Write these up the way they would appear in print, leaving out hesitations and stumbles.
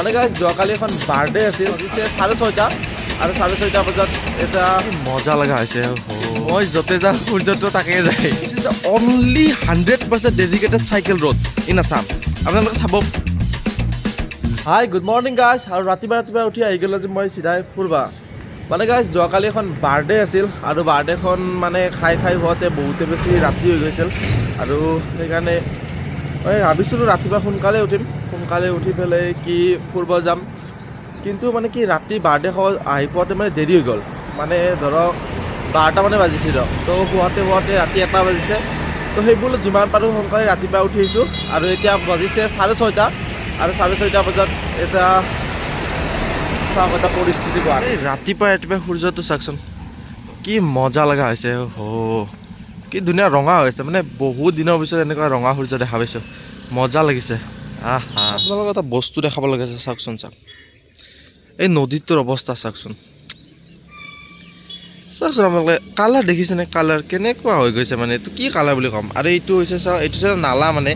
মানে গাইজ যোৱাকালি এখন বাৰ্থডে আছিল 6:30 আৰু 6:30 বজাত এটা মজা লগা হৈছে মই য'তে যাওঁ সূৰ্যটো তাকে যায় only 100% dedicated cycle road in Assam আপোনালোকে চাব হাই গুড মৰ্ণিং গাইজ আৰু ৰাতিপুৱা উঠি আহি গ'লো যে মই চিধাই ফুৰবা মানে গাইজ যোৱাকালি এখন বাৰ্থডে আছিল আৰু বাৰ্থডেখন মানে খাই হোৱাতে বহুতে বেছি ৰাতি হৈ গৈছিল আৰু সেইকাৰণে মই ভাবিছিলোঁ ৰাতিপুৱা সোনকালে উঠি পেলাই কি ফুৰিব যাম কিন্তু মানে কি ৰাতি বাৰ্থডে খাব আহি পোৱাতে মানে দেৰি হৈ গ'ল মানে ধৰক 12টা মানে বাজিছিল তো শুৱাতে ৰাতি 1টা বাজিছে তো সেইবোৰ যিমান পাৰোঁ সোনকালে ৰাতিপুৱা উঠিছোঁ আৰু এতিয়া বাজিছে 6:30 আৰু 6:30 বজাত এটা চাওক এটা পৰিস্থিতি কোৱা ৰাতিপুৱা সূৰ্যটো চাওকচোন কি মজা লগা হৈছে কি ধুনীয়া ৰঙা হৈছে মানে বহুত দিনৰ পিছত এনেকুৱা ৰঙা সূৰ্য দেখা পাইছোঁ মজা লাগিছে আপোনালোকক এটা বস্তু দেখাব লগা আছে চাওকচোন এই নদীটোৰ অৱস্থা চাওকচোন আপোনালোকে কালাৰ দেখিছেনে কালাৰ কেনেকুৱা হৈ গৈছে মানে এইটো কি কালাৰ বুলি ক'ম আৰু এইটো হৈছে চাওক এইটো চাইড নালা মানে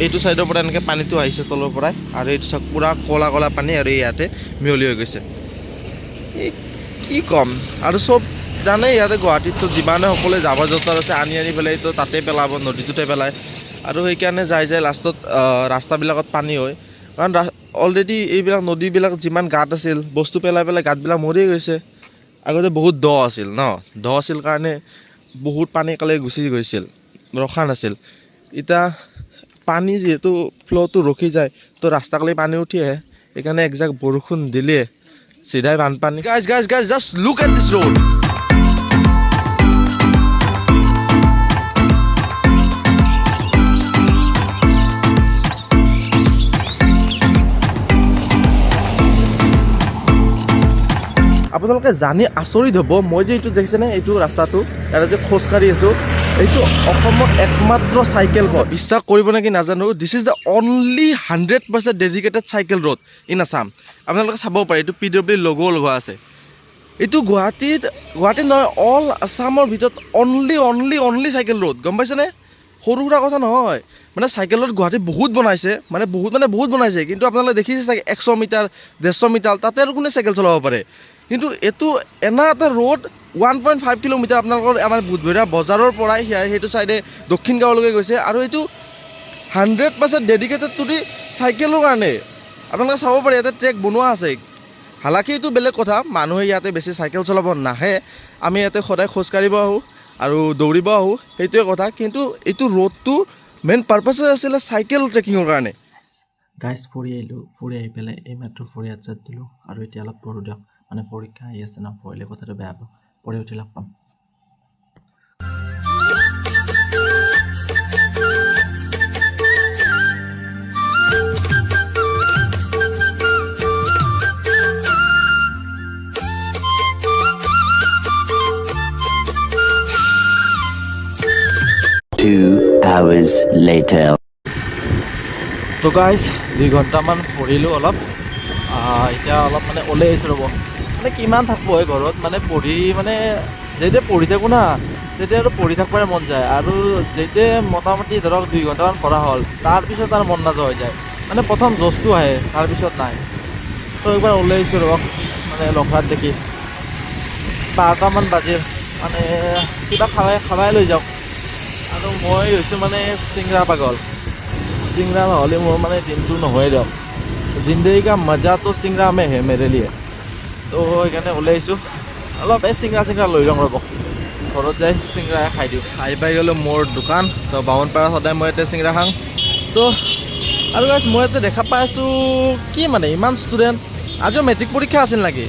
এইটো চাইডৰ পৰা এনেকৈ পানীটো আহিছে তলৰ পৰাই আৰু এইটো চাওক পূৰা ক'লা পানী আৰু ইয়াতে মিহলি হৈ গৈছে এই কি ক'ম আৰু চব জানে ইয়াতে গুৱাহাটীততো যিমানে সকলোৱে জাবৰ জোঁথৰ আছে আনি পেলাই তো তাতে পেলাব নদীটোতে পেলায় আৰু সেইকাৰণে যায় লাষ্টত ৰাস্তাবিলাকত পানী হয় কাৰণ অলৰেডি এইবিলাক নদীবিলাক যিমান গাঁত আছিল বস্তু পেলাই গাঁতবিলাক মৰি গৈছে আগতে বহুত দ আছিল কাৰণে বহুত পানী কালে গুচি গৈছিল ৰখা নাছিল এতিয়া পানী যিহেতু ফ্ল'টো ৰখি যায় তো ৰাস্তা কালি পানী উঠি আহে সেইকাৰণে একজাক বৰষুণ দিলে চিধাই বানপানী guys just look at this road আপোনালোকে জানি আচৰিত হ'ব মই যে এইটো দেখিছেনে এইটো ৰাস্তাটো ইয়াতে যে খোজকাঢ়ি আছোঁ এইটো অসমৰ একমাত্ৰ চাইকেল পথ বিশ্বাস কৰিব নেকি নাজানো this is the only 100% dedicated cycle road in Assam আপোনালোকে চাব পাৰে এইটো PWD লগো লগোৱা আছে এইটো গুৱাহাটীত নহয় অল আছামৰ ভিতৰত অনলি চাইকেল ৰোড গম পাইছেনে সৰু সুৰা কথা নহয় মানে চাইকেল ৰোড গুৱাহাটীত বহুত বনাইছে মানে বহুত বনাইছে কিন্তু আপোনালোকে দেখিছে চাগে 100 মিটাৰ 150 মিটাৰ তাতে আৰু কোনে চাইকেল চলাব পাৰে কিন্তু এইটো এনা এটা ৰোড 1.5 কিলোমিটাৰ আপোনালোকৰ আমাৰ বুধবৰীয়া বজাৰৰ পৰাই সেইটো চাইডে দক্ষিণ গাঁৱলৈকে গৈছে আৰু এইটো 100% ডেডিকেটেড টু দি চাইকেলৰ কাৰণে আপোনালোকে চাব পাৰে ইয়াতে ট্ৰেক বনোৱা আছে হালাকি এইটো বেলেগ কথা মানুহে ইয়াতে বেছি চাইকেল চলাব নাহে আমি ইয়াতে সদায় খোজকাঢ়িব আহোঁ আৰু দৌৰিব আহোঁ সেইটোৱে কথা কিন্তু এইটো ৰোডটো মেইন পাৰ্পাছে আছিলে চাইকেল ট্ৰেকিঙৰ কাৰণে গাইজ ফুৰি আহি পেলাই এইমাত্ৰ ফুৰি আচ্ছাত দিলোঁ আৰু এতিয়া অলপ পঢ়োঁ দিয়ক মানে পৰীক্ষা আহি আছে ন পঢ়িলে কথাটো বেয়া পাওঁ পঢ়ি উঠি লগ পাম তো গাইজ 2 ঘণ্টামান পঢ়িলোঁ অলপ এতিয়া অলপ মানে ওলাই আহিছোঁ ৰ'ব মানে কিমান থাকব এই ঘৰত মানে পঢ়ি মানে যেতিয়া পঢ়ি থাকোঁ না তেতিয়া আৰু পঢ়ি থাকিবই মন যায় আৰু যেতিয়া মোটামুটি ধৰক 2 ঘণ্টামান পঢ়া হ'ল তাৰপিছত আৰু মন নাযোৱা হৈ যায় মানে প্ৰথম জজটো আহে তাৰপিছত নাই তো একবাৰ ওলাই আহিছোঁ ৰ'ব মানে লখৰাত দেখি 12টামান বাজিল মানে কিবা খাৱাই লৈ যাওঁ আৰু মই হৈছোঁ মানে চিংৰা পাগল চিংৰা নহ'লে মোৰ মানে দিনটো নহয় দিয়ক জিন্দগী কা মজা তো চিংৰা মে হে মেৰে লিয়ে তো সেইকাৰণে ওলাই আহিছোঁ অলপ এই চিংৰা লৈ যাওঁ ৰ'ব ঘৰত যাই চিংৰা খাই দিওঁ আহি পাই গ'লোঁ মোৰ দোকান তো বামুণপাৰা সদায় মই ইয়াতে চিংৰা খাওঁ তো আৰু গাইজ মই ইয়াতে দেখা পাই আছোঁ কি মানে ইমান ষ্টুডেণ্ট আজিও মেট্ৰিক পৰীক্ষা আছিল নেকি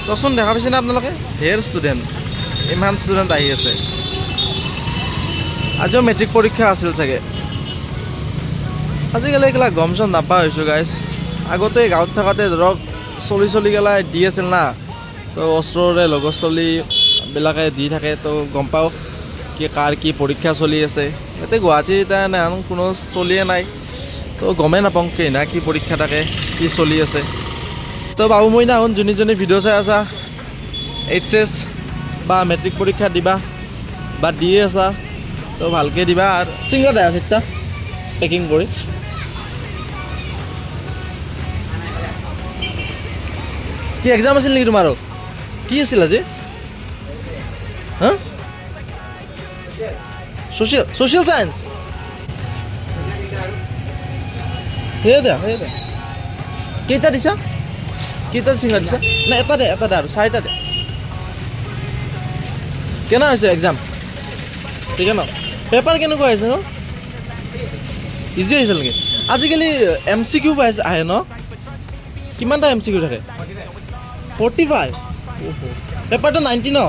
চোৱাচোন দেখা পাইছেনে আপোনালোকে ঢেৰ ষ্টুডেণ্ট ইমান ষ্টুডেণ্ট আহি আছে আজিও মেট্ৰিক পৰীক্ষা আছিল চাগে আজিকালি এইগিলা গম চম নাপা হৈছোঁ গাইজ আগতে গাঁৱত থাকোঁতে ধৰক চলি গেলা দি আছিল না তো ওচৰৰে লগৰ চলিবিলাকে দি থাকে তো গম পাওঁ কাৰ কি পৰীক্ষা চলি আছে ইয়াতে গুৱাহাটীত এতিয়া কোনো চলিয়ে নাই তো গমেই নাপাওঁ কি পৰীক্ষা থাকে কি চলি আছে তো বাবু মই নাহোন যোনী ভিডিঅ' চাই আছা HS বা মেট্ৰিক পৰীক্ষা দিবা বা দিয়ে আছা তো ভালকৈ দিবা আৰু চিংৰা দিয়া আছে পেকিং কৰি কি এক্সাম আছিল নেকি তোমাৰো কি আছিল আজি হা social science হেয়া দে কেইটা দিছা কেইটা চিঙা দিছা না এটা দে আৰু চাৰিটা দে কেনে হৈছে এক্সাম ঠিক ন পেপাৰ কেনেকুৱা হৈছে ন ইজি আহিছিল নেকি আজিকালি MCQ আহে ন কিমানটা MCQ থাকে 45 পেপাৰটো 90 ন